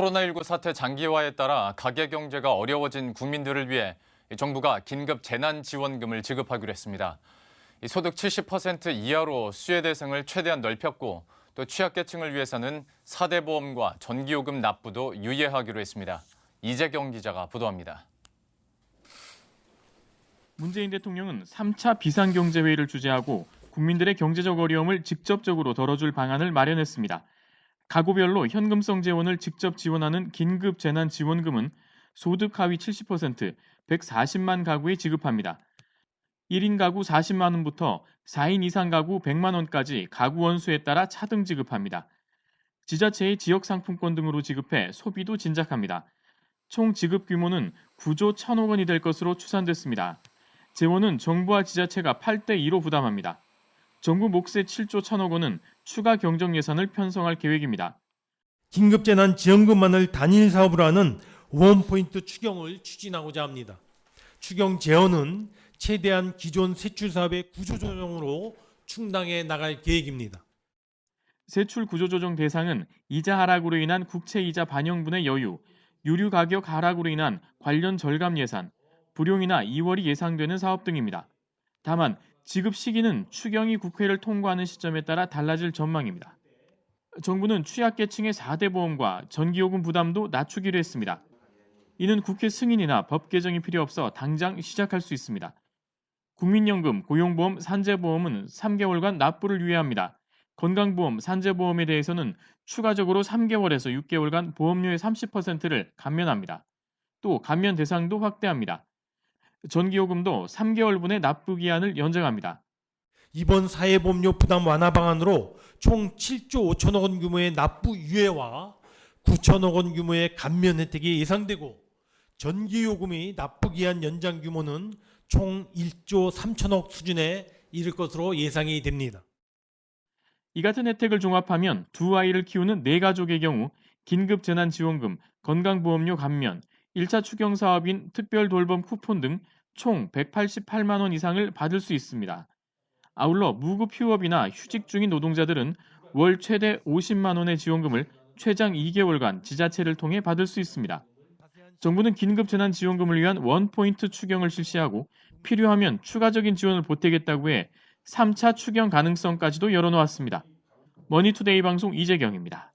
코로나19 사태 장기화에 따라 가계 경제가 어려워진 국민들을 위해 정부가 긴급 재난지원금을 지급하기로 했습니다. 소득 70% 이하로 수혜 대상을 최대한 넓혔고 또 취약계층을 위해서는 4대 보험과 전기요금 납부도 유예하기로 했습니다. 이재경 기자가 보도합니다. 문재인 대통령은 3차 비상경제회의를 주재하고 국민들의 경제적 어려움을 직접적으로 덜어줄 방안을 마련했습니다. 가구별로 현금성 재원을 직접 지원하는 긴급 재난지원금은 소득 하위 70%, 140만 가구에 지급합니다. 1인 가구 40만 원부터 4인 이상 가구 100만 원까지 가구 원수에 따라 차등 지급합니다. 지자체의 지역상품권 등으로 지급해 소비도 진작합니다. 총 지급 규모는 9조 1천억 원이 될 것으로 추산됐습니다. 재원은 정부와 지자체가 8대2로 부담합니다. 정부 몫의 7조 1천억 원은 추가 경정 예산을 편성할 계획입니다. 긴급재난지원금만을 단일 사업으로 하는 원포인트 추경을 추진하고자 합니다. 추경 재원은 최대한 기존 세출사업의 구조조정으로 충당해 나갈 계획입니다. 세출 구조조정 대상은 이자 하락으로 인한 국채이자 반영분의 여유, 유류 가격 하락으로 인한 관련 절감 예산, 불용이나 2월이 예상되는 사업 등입니다. 다만 지급 시기는 추경이 국회를 통과하는 시점에 따라 달라질 전망입니다. 정부는 취약계층의 4대 보험과 전기요금 부담도 낮추기로 했습니다. 이는 국회 승인이나 법 개정이 필요 없어 당장 시작할 수 있습니다. 국민연금, 고용보험, 산재보험은 3개월간 납부를 유예합니다. 건강보험, 산재보험에 대해서는 추가적으로 3개월에서 6개월간 보험료의 30%를 감면합니다. 또 감면 대상도 확대합니다. 전기요금도 3개월분의 납부 기한을 연장합니다. 이번 사회보험료 부담 완화 방안으로 총 7조 5천억 원 규모의 납부 유예와 9천억 원 규모의 감면 혜택이 예상되고 전기요금의 납부 기한 연장 규모는 총 1조 3천억 수준에 이를 것으로 예상이 됩니다. 이 같은 혜택을 종합하면 두 아이를 키우는 4가족의 경우 긴급재난지원금, 건강보험료 감면, 1차 추경 사업인 특별돌봄 쿠폰 등 총 188만 원 이상을 받을 수 있습니다. 아울러 무급 휴업이나 휴직 중인 노동자들은 월 최대 50만 원의 지원금을 최장 2개월간 지자체를 통해 받을 수 있습니다. 정부는 긴급재난지원금을 위한 원포인트 추경을 실시하고 필요하면 추가적인 지원을 보태겠다고 해 3차 추경 가능성까지도 열어놓았습니다. 머니투데이 방송 이재경입니다.